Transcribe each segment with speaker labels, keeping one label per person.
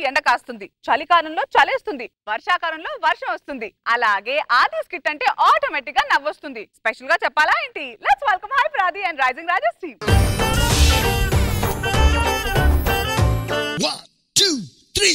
Speaker 1: ఎండ కాస్తుంది, చలికాలంలో చలేస్తుంది, వర్షాకాలంలో వర్షం వస్తుంది. అలాగే ఆది స్కిట్ అంటే ఆటోమేటిక్ గా నవ్వొస్తుంది. స్పెషల్ గా చెప్పాలా ఏంటి? లెట్స్ వెల్కమ్ హై ప్రాది అండ్ రైజింగ్ రాజశ్రీ.
Speaker 2: 1 2 3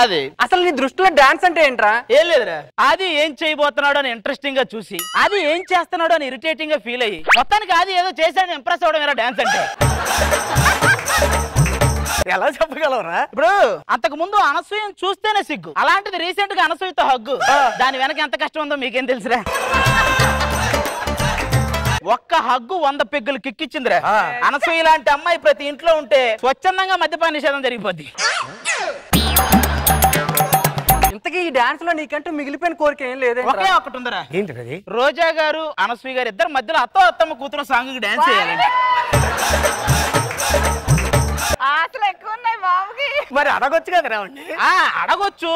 Speaker 3: అది
Speaker 4: అసలు నీ దృష్టిలో డాన్స్ అంటే ఏంట్రా?
Speaker 3: ఏం లేదురా, అది ఏం చేయబోతున్నాడు అని ఇంట్రెస్టింగ్ గా చూసి అది ఏం చేస్తున్నాడు అని ఇరిటేటింగ్ గా ఫీల్ అయ్యి మొత్తానికి అది ఏదో చేశాడని ఇంప్రెస్ అవడం ఏరా డాన్స్ అంటే.
Speaker 4: ఎలా చెప్పగలవరా?
Speaker 3: ఇప్పుడు అంతకు ముందు అనసూయను చూస్తేనే సిగ్గు, అలాంటిది రీసెంట్ గా అనసూయతో హగ్గు. దాని వెనక ఎంత కష్టం ఉందో మీకేం తెలుసురా? ఒక్క హగ్గు 100 పెగ్గులు కిక్కిచ్చిందిరా. అనసూయ లాంటి అమ్మాయి ప్రతి ఇంట్లో ఉంటే స్వచ్ఛందంగా మద్యపాన నిషేధం జరిగిపోద్ది.
Speaker 4: ఇంతకీ ఈ డాన్స్ లో నీకంటూ మిగిలిపోయిన కోరిక ఏం లేదే?
Speaker 3: ఒకే ఒక్కటి ఉందరా.
Speaker 4: ఏంటి?
Speaker 3: రోజా గారు అనసూయ గారు ఇద్దరు మధ్యలో అత్తో అత్తమ్మ కూతురు సాంగ్ కి డాన్స్ చేయాలండి.
Speaker 1: ఆశలు ఎక్కువ ఉన్నాయి బాబుకి.
Speaker 4: మరి అడగొచ్చు కదా రావండి.
Speaker 3: అడగొచ్చు,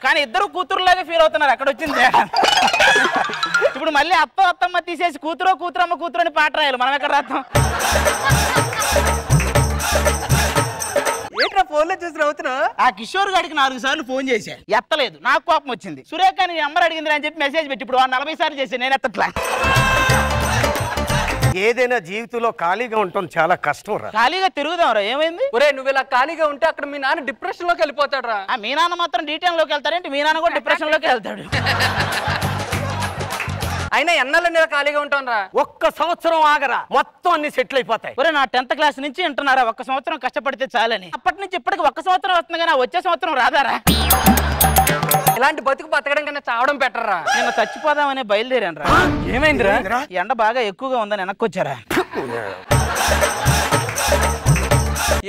Speaker 3: కానీ ఇద్దరు కూతురులాగే ఫీల్ అవుతున్నారు. అక్కడ వచ్చింది ఇప్పుడు మళ్ళీ అత్తో అత్తమ్మ తీసేసి కూతురమ్మ కూతురు అని పాట రాయాలి. మనం ఎక్కడ రాస్తాం?
Speaker 4: ఏంట్రా ఫోన్ లో చూసి నవ్వుతున్నావు?
Speaker 3: ఆ కిషోర్ గారికి 4 సార్లు ఫోన్ చేశా, ఎత్తలేదు. నాకు కోపం వచ్చింది. సురేఖ నీ నెంబర్ అడిగింది అని చెప్పి మెసేజ్ పెట్టి ఇప్పుడు 40 సార్లు చేశాను, నేను ఎత్తట్లా.
Speaker 4: ఏదైనా జీవితంలో ఖాళీగా ఉండటం చాలా కష్టం రా.
Speaker 3: ఖాళీగా తిరుగుదాం రా. ఏమైంది?
Speaker 4: ఒరే నువ్వు ఇలా ఖాళీగా ఉంటే అక్కడ మీ నాన్న డిప్రెషన్ లోకి వెళ్ళిపోతాడు రా.
Speaker 3: మీ నాన్న మాత్రం డీటెయిల్ లోకి వెళ్తారేంటి? మీ నాన్న కూడా డిప్రెషన్ లోకి వెళ్తాడు.
Speaker 4: అయినా ఎన్నాళ్ళని ఖాళీగా ఉంటాను రా. ఒక్క సంవత్సరం ఆగరా, మొత్తం అన్ని సెటిల్ అయిపోతాయి.
Speaker 3: ఒరే నా 10th క్లాస్ నుంచి వింటున్నారా, 1 సంవత్సరం కష్టపడితే చాలని. అప్పటి నుంచి ఇప్పటికి 1 సంవత్సరం వస్తుంది కానీ వచ్చే సంవత్సరం రాదారా?
Speaker 4: ఇలాంటి బతుకు బతకడం కన్నా చావడం పెట్టరా.
Speaker 3: నేను చచ్చిపోదామనే బయలుదేరాను రా.
Speaker 4: ఏమైందిరా?
Speaker 3: ఎండ బాగా ఎక్కువగా ఉందని వెనక్కొచ్చారా.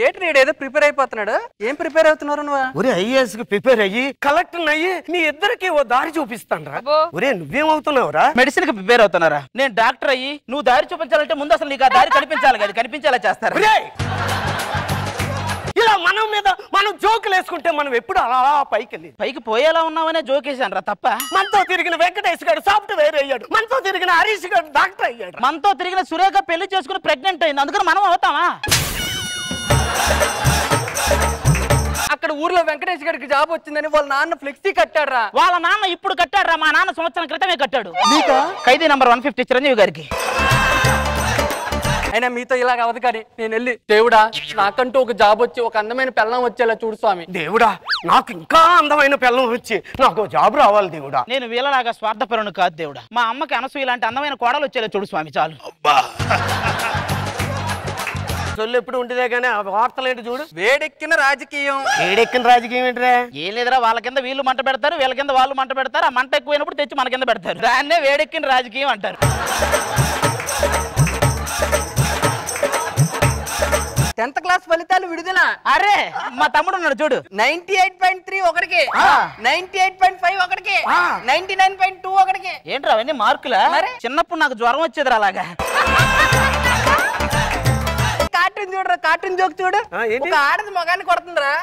Speaker 4: ఏంటి ఏదో ప్రిపేర్ అయిపోతున్నాడు? ఏం ప్రిపేర్ అవుతున్నారు నువ్వు? ఒరే ఐఏఎస్ కి ప్రిపేర్ అయ్యి కలెక్టర్ అయ్యి నీ ఇద్దరికి ఓ దారి చూపిస్తాను రా. ఒరే నువ్వేమవుతున్నావురా?
Speaker 3: మెడిసిన్ కి ప్రిపేర్ అవుతున్నారా? నేను డాక్టర్ అయ్యి నువ్వు దారి చూపించాలంటే ముందు అసలు నీకు ఆ దారి కనిపించాలి కదా, కనిపించేలా చేస్తారు.
Speaker 4: ఇలా మనం మీద మనం జోకులు వేసుకుంటే మనం ఎప్పుడు అలా పైకి
Speaker 3: పోయేలా ఉన్నామనే జోకేశాను రా. తప్ప
Speaker 4: మనతో తిరిగిన వెంకటేష్ గారు సాఫ్ట్వేర్ అయ్యాడు, మనతో తిరిగిన హరీష్ గారు డాక్టర్ అయ్యాడు,
Speaker 3: మనతో తిరిగిన సురేఖ పెళ్లి చేసుకుని ప్రెగ్నెంట్ అయింది. అందుకని మనం అవుతామా?
Speaker 4: అక్కడ ఊర్లో వెంకటేష్ గారికి జాబ్ వచ్చిందని వాళ్ళ నాన్న ఫ్లెక్సీ కట్టాడు రా.
Speaker 3: వాళ్ళ నాన్న ఇప్పుడు కట్టాడు రా, మా నాన్న సంవత్సరం క్రితమే కట్టాడు. ఖైదీ నంబర్ 150 చిరంజీవి గారికి.
Speaker 4: అయినా మీతో ఇలాగ అవదు కానీ నేను వెళ్ళి దేవుడా నాకంటూ ఒక జాబ్ వచ్చి ఒక అందమైన పెళ్ళం వచ్చేలా చూడు స్వామి. దేవుడా నాకు ఇంకా అందమైన పెళ్ళం వచ్చి నాకు జాబ్ రావాలి దేవుడా.
Speaker 3: నేను వీళ్ళలాగా స్వార్థపరును కాదు దేవుడా. మా అమ్మకి అనసూయ ఇలాంటి అందమైన కోడలు వచ్చేలా చూడు స్వామి చాలు.
Speaker 4: సొల్లు ఎప్పుడు ఉండేదే కానీ వార్తలు ఏంటి చూడు. వేడెక్కిన రాజకీయం ఏంట్రా?
Speaker 3: ఏం లేదురా, వాళ్ళ కింద వీళ్ళు మంట పెడతారు, వీళ్ళ కింద వాళ్ళు మంట పెడతారు. ఆ మంట ఎక్కువైనప్పుడు తెచ్చి మన కింద పెడతారు. దాన్నే వేడెక్కిన రాజకీయం అంటారు.
Speaker 4: 10th క్లాస్ ఫలితాలు విడుదల.
Speaker 3: అరే మా తమ్ముడు ఉన్నాడు చూడు.
Speaker 4: 98.3 ఒకటికి, 98.5 ఒకటికి, 99.2 ఒకటికి.
Speaker 3: ఏంట్రా అవన్నీ మార్కులా? చిన్నప్పుడు నాకు జ్వరం వచ్చేదిరా అలాగా.
Speaker 4: కార్టూన్ చూడరా, కార్టూన్ జోక్ చూడు. ఒక ఆడది మగాన్ని కొడుతుందిరా.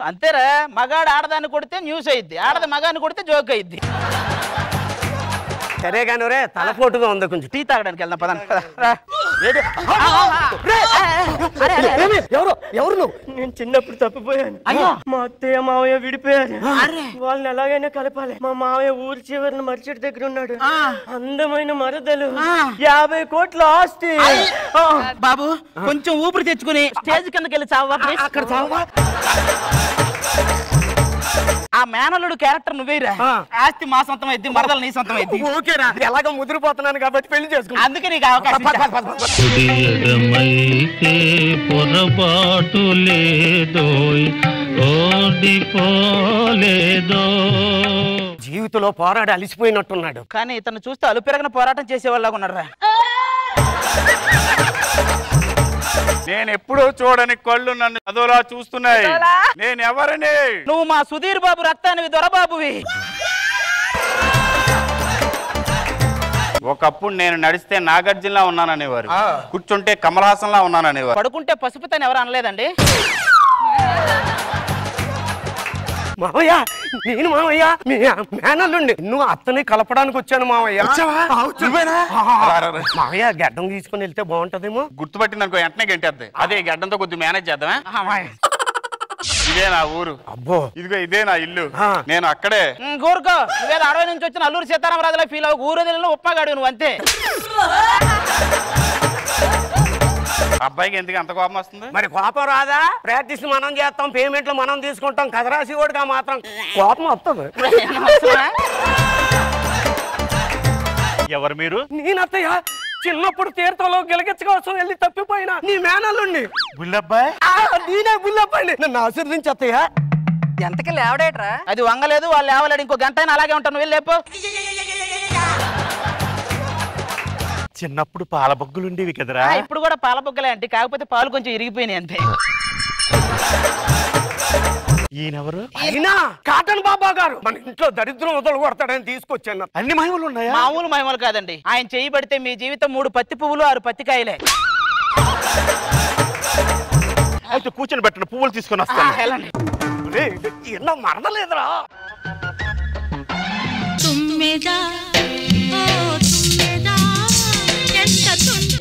Speaker 3: అంతేరా, మగాడు ఆడదాన్ని కొడితే న్యూస్ అయ్యిద్ది, ఆడది మగాన్ని కొడితే జోక్ అయ్యిద్ది.
Speaker 4: సరే కానీ రే తలపోటుగా ఉంది, కొంచెం
Speaker 3: టీ తాగడానికి వెళ్దాం పద.
Speaker 4: ఎవరు నువ్వు? నేను చిన్నప్పుడు తప్పిపోయాను. మా అత్తయ్య మావయ్య విడిపోయారు. వాళ్ళని ఎలాగైనా కలపాలి. మా మావయ్య ఊరి చివరిన మర్చెట్టు దగ్గర ఉన్నాడు. అందమైన మరదలు, 50 కోట్ల ఆస్తి.
Speaker 3: బాబు కొంచెం ఊపిరి తెచ్చుకుని స్టేజ్ కిందకి వెళ్ళి చావా.
Speaker 4: అక్కడ చావా.
Speaker 3: ఆ మేనల్లుడు క్యారెక్టర్ నువ్వేరా. ఆస్తి మా సొంతం అయింది, మరదలు నీ సొంతం అయింది.
Speaker 4: ఓకేరా, ఎలాగో ముదిరిపోతున్నాను కాబట్టి పెళ్లి చేసుకున్నా.
Speaker 3: అందుకే నీకు అవకాశం.
Speaker 5: పొరపాటు లేదోయ్, ఓడిపోలేదో.
Speaker 4: జీవితంలో పోరాడి అలిసిపోయినట్టున్నాడు.
Speaker 3: కానీ ఇతను చూస్తే అలుపెరగన పోరాటం చేసేవాళ్ళగా ఉన్నారా.
Speaker 2: నేను ఎప్పుడూ చూడని కళ్ళు నన్ను అదోలా చూస్తున్నాయి. నేను ఎవరిని?
Speaker 3: నువ్వు మా సుధీర్ బాబు రక్తానివి, దొరబాబువి.
Speaker 2: ఒకప్పుడు నేను నడిస్తే నాగార్జునలా ఉన్నాననేవారు, కూర్చుంటే కమల్ హాసన్ లా ఉన్నాననేవారు,
Speaker 3: పడుకుంటే పసుపుతని ఎవరు అనలేదండి.
Speaker 4: మావయ్య నేను మావయ్య మీ మేనల్లుండి నువ్వు అత్తని కలపడానికి వచ్చాను మావయ్య. మావయ్య గడ్డం తీసుకుని వెళ్తే బాగుంటదేమో.
Speaker 2: గుర్తుపట్టింది అనుకో వెంటనే గంటేద్ది. అదే గడ్డంతో కొద్దిగా మేనేజ్ చేద్దామా? ఇదే నా ఊరు.
Speaker 4: అబ్బో
Speaker 2: ఇదిగో ఇదే నా ఇల్లు. నేను అక్కడే.
Speaker 3: ఊరుకో, నువ్వేదో అడవి నుంచి వచ్చిన అల్లూరు సీతారామరాజులా ఫీల్ అవ్వ. ఊరు వదిలిన ఉప్మాగాడు నువ్వు అంతే.
Speaker 2: అబ్బాయికి ఎందుకు అంత కోపం వస్తుంది?
Speaker 4: మరి కోపం రాదా? ప్రాక్టీస్ మనం చేస్తాం, పేమెంట్లు మనం తీసుకుంటాం. కథరాసి వాడిగా మాత్రం కోపం వస్తుంది.
Speaker 2: ఎవరు మీరు?
Speaker 4: నేనత్తయ్య చిన్నప్పుడు తీర్థంలో గిలగిచ్చ కోసం వెళ్ళి తప్పిపోయినా నీ మేనల్లుండి.
Speaker 2: బుల్లబ్బాయ్?
Speaker 4: నేనే బుల్లబ్బాయిని. నన్ను ఆశీర్వదించి అత్తయ్య.
Speaker 1: ఎంతకి లేవడేట్రా?
Speaker 3: అది వంగలేదు, వాళ్ళు లేవలేడు. ఇంకో గంట అయినా అలాగే ఉంటాను. వెళ్ళి లేపు.
Speaker 2: చిన్నప్పుడు పాల బొగ్గులు ఉండేవి కదరా?
Speaker 3: ఇప్పుడు కూడా పాల బొగ్గలే అంటే, కాకపోతే పాలు కొంచెం ఇరిగిపోయినాయి అంతే.
Speaker 2: ఈయనెవరు?
Speaker 4: అయినా కాటన్ బాబా గారు మన ఇంట్లో దరిద్రం వదలు కొడతాడని తీసుకొచ్చాను.
Speaker 2: అన్ని మహిమలు ఉన్నాయా?
Speaker 3: మామూలు మహిమలు కాదండి. ఆయన చేయబడితే మీ జీవితం 3 పత్తి పువ్వులు 6 పత్తికాయలే.
Speaker 2: అయితే కూర్చొని పెట్టిన పువ్వులు తీసుకొని వస్తాను.
Speaker 3: వెళ్ళండి.
Speaker 4: ఎన్నో మరదలేదురా.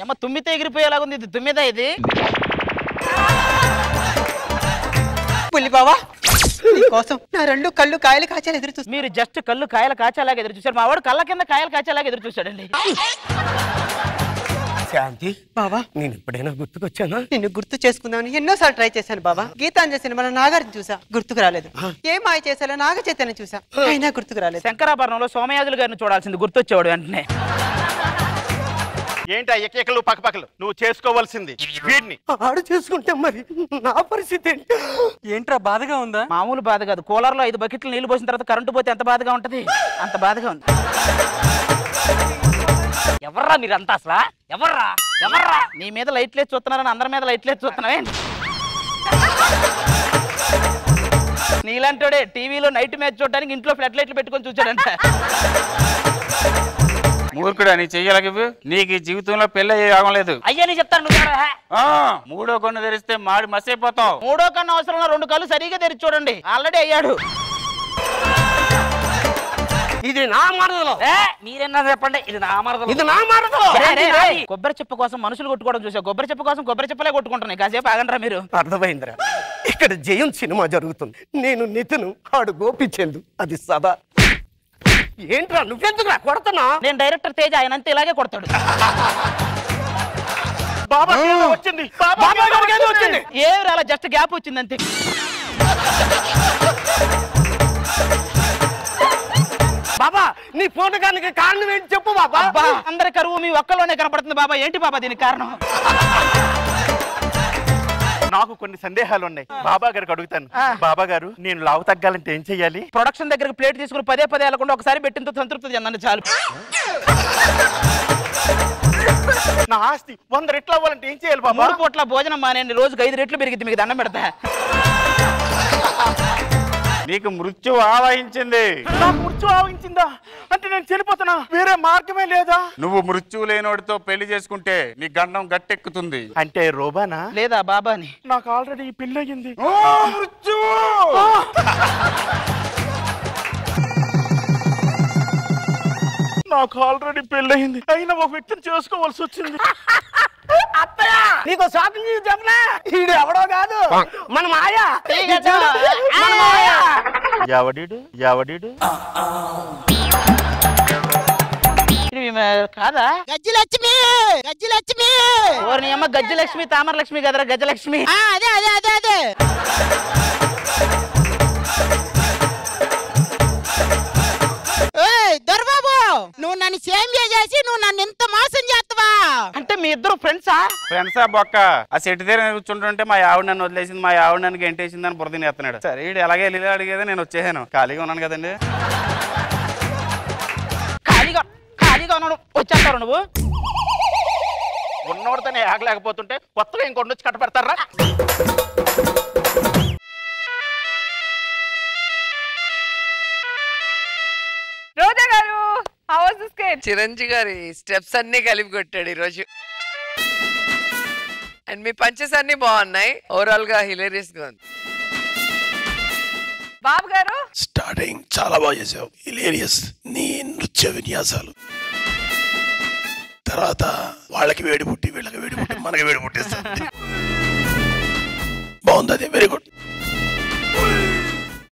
Speaker 3: ఏమో తుమ్మితే ఎగిరిపోయేలాగుంది. ఇది తుమ్మిదా? ఇది
Speaker 6: పులి బావా కోసం నా 2 కళ్ళు కాయలు కాచాలు ఎదురు చూస్తా.
Speaker 3: మీరు జస్ట్ కళ్ళు కాయలు కాచేలాగా ఎదురు చూశారు. మా వాడు కళ్ళ కింద కాయలు కాచేలాగా ఎదురు చూశాడండి.
Speaker 4: శాంతి
Speaker 6: బావా
Speaker 4: నేను ఎప్పుడైనా గుర్తుకొచ్చానా?
Speaker 6: నిన్ను గుర్తు చేసుకుందామని ఎన్నోసార్లు ట్రై చేశాను బావా. గీతాంజలి సినిమాలో నాగార్జున చూసా, గుర్తుకు రాలేదు. ఏ మాయ చేసాలో నాగ చైతన్య చూసా, అయినా గుర్తుకు రాలేదు.
Speaker 3: శంకరాభరణంలో సోమయాజులు గారిని చూడాల్సింది, గుర్తొచ్చేవాడు వెంటనే.
Speaker 2: ఏంటా ఎక్కలు పక్కపక్కలు? నువ్వు చేసుకోవాల్సింది వీడిని.
Speaker 4: ఆడు చేసుకుంటే మరి నా పరిస్థితి ఏంటి?
Speaker 6: ఏంట్రా బాధగా ఉందా?
Speaker 3: మామూలు బాధ కాదు. కూలర్లో 5 బకెట్లు నీళ్లు పోసిన తర్వాత కరెంటు పోతే ఎంత బాధగా ఉంటది, అంత బాధగా ఉంది. ఎవర్రా మీరంతా అసలు? ఎవర్రా నీ మీద లైట్లేసి చూస్తున్నారని అందరి మీద లైట్లేసి చూస్తున్నావే? నీలాంటోడే టీవీలో నైట్ మ్యాచ్ చూడడానికి ఇంట్లో ఫ్లడ్ లైట్లు పెట్టుకొని చూచాడంట.
Speaker 2: మూర్ఖుడా, నీ చెయ్యాలకి నీకు జీవితంలో పెళ్లి యోగం లేదు.
Speaker 3: అయ్యని చెప్తాను.
Speaker 2: మూడో కన్ను తెరిస్తే మాడి మసైపోతావు.
Speaker 3: 3వ కన్ను అవసరంలో 2 కళ్ళు సరిగా తెరిచి చూడండి. ఆల్రెడీ అయ్యాడు.
Speaker 4: ఇది నా మరదలు.
Speaker 3: మీరేనా చెప్పండి, ఇది నా మరదలు.
Speaker 4: ఇది నా మరదలు.
Speaker 3: కొబ్బరి చెప్ప కోసం మనుషులు కొట్టుకోవడం చూసా. కొబ్బరి చెప్ప కోసం కొబ్బరి చెప్పలే కొట్టుకుంటున్నాయి. కాసేపు ఆగండ్రా మీరు.
Speaker 4: అర్థమైందిరా. ఇక్కడ జయం సినిమా జరుగుతుంది. నేను నితిను, ఆడు గోపిచందు. అది సదా. ఏంట్రా నువ్వెందుకురా కొడుతున్నా?
Speaker 3: నేను డైరెక్టర్ తేజ, ఆయన అంతే ఇలాగే కొడతాడు.
Speaker 2: బాబా వచ్చింది.
Speaker 3: ఏం రాలా, జస్ట్ గ్యాప్ వచ్చింది అంతే.
Speaker 4: బాబా నీ ఫోటో కానీ కారణం ఏంటి చెప్పు బాబా.
Speaker 3: అందరి కరువు మీ ఒక్కలోనే కనపడుతుంది బాబా. ఏంటి బాబా దీనికి కారణం?
Speaker 2: నాకు కొన్ని సందేహాలు ఉన్నాయి. బాబా గారికి అడుగుతాను. బాబా గారు, నేను లావు తగ్గాలంటే ఏం చెయ్యాలి?
Speaker 3: ప్రొడక్షన్ దగ్గరికి ప్లేట్ తీసుకుని పదే వెళ్ళకుండా ఒకసారి పెట్టినంత సంతృప్తి చెందండి చాలు.
Speaker 2: నా ఆస్తి 100 రెట్లు అవ్వాలంటే ఏం చేయాలి బాబా?
Speaker 3: 3 పూట్ల భోజనం మానేయండి. రోజుకి 5 రెట్లు పెరిగింది. మీకు దండం పెడతా.
Speaker 2: నీకు మృత్యు ఆవహించింది.
Speaker 3: నాకు మృత్యు ఆవహించిందా? అంటే నేను చనిపోతున్నా, వేరే మార్గమే లేదా?
Speaker 2: నువ్వు మృత్యువు లేనోడితో పెళ్లి చేసుకుంటే నీ గండం గట్టెక్కుతుంది.
Speaker 7: అంటే రోబానా
Speaker 3: లేదా బాబాని?
Speaker 7: నాకు ఆల్రెడీ పెళ్లి అయ్యింది. నాకు ఆల్రెడీ పెళ్ళయింది, అయినా ఒక వ్యక్తిని చేసుకోవాల్సి వచ్చింది.
Speaker 4: అత్తయ్య నీకు షాపింగ్ చెప్పనా? ఈడు ఎవడో కాదు, మన మాయా.
Speaker 7: ఎవడీడు ఎవడీడు?
Speaker 3: కాదా?
Speaker 6: గజ్జిలక్ష్మి, గజ్జిలక్ష్మి.
Speaker 3: ఓరి అమ్మ, గజ్జలక్ష్మి తామరలక్ష్మి కదరా గజలక్ష్మి.
Speaker 6: అదే అదే అదే అదే. దొరబాబు, నువ్వు నన్ను సేమియా చేసి నువ్వు నన్ను ఎంత మోసం చేస్తావా?
Speaker 3: అంటే మీ ఇద్దరు ఫ్రెండ్సా?
Speaker 2: ఫ్రెండ్సా బొక్క. ఆ సెట్ దగ్గర కూర్చుంటుంటే మా ఆవిడ నన్ను వదిలేసింది, మా ఆవిడ నన్ను గెంటేసింది అని బురదని ఎత్తున్నాడు. సరే వీడు ఎలాగే వెళ్ళి అడిగేది, నేను వచ్చేసాను. ఖాళీగా ఉన్నాను కదండి.
Speaker 3: ఖాళీగా ఉన్నాను, వచ్చేస్తావు నువ్వు?
Speaker 7: ఉన్నోడితోనే ఆగలేకపోతుంటే కొత్తగా ఇంకొండ వచ్చి కట్టబెడతారా?
Speaker 1: రోజా గారు, how was the skit?
Speaker 8: Chiranjeevi గారి స్టెప్స్ అన్ని కలిపి కొట్టాడు ఈరోజు. అండ్ మీ పంచెస్ అన్ని బాగున్నాయి. ఓవరాల్ గా హిలేరియస్ గా ఉంది.
Speaker 1: బాబు గారు,
Speaker 9: స్టార్టింగ్ చాలా బాగా చేసావు, హిలేరియస్ నీ నృత్య విన్యాసాలు. తర్వాత వాళ్ళకి వేడి పుట్టి వీళ్ళకి వేడి పుట్టి మనకి వేడి పుట్టేస్తుంది. బాగుంది, అది వెరీ గుడ్.